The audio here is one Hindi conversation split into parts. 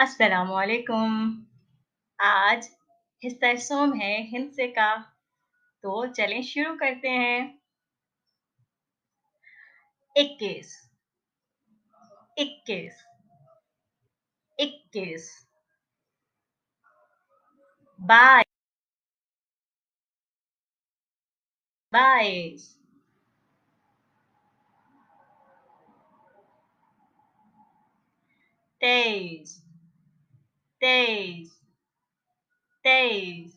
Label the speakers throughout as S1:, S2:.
S1: अस्सलामुअलैकुम। आज हिस्सा सोम है हिंसे का, तो चलें शुरू करते हैं। 21, 21, 21, 22, 22, 23, 23, 23,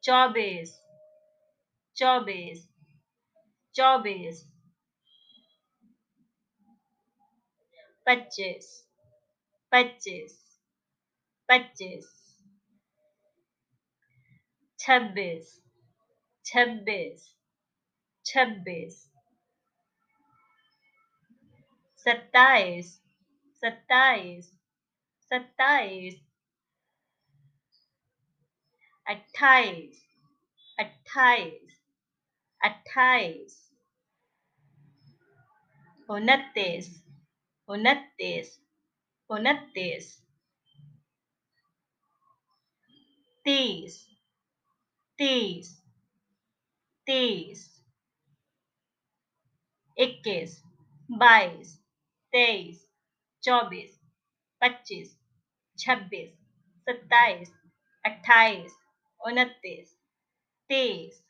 S1: 24, 24, 24, 25, 25, 25, 26, 26, 26, 27, 27, 27, 28, 28, 28, 29, 29, 29, 30, 30, 30, 21, 22, 23, 24, 25, 26, 27, 28, 29, 30,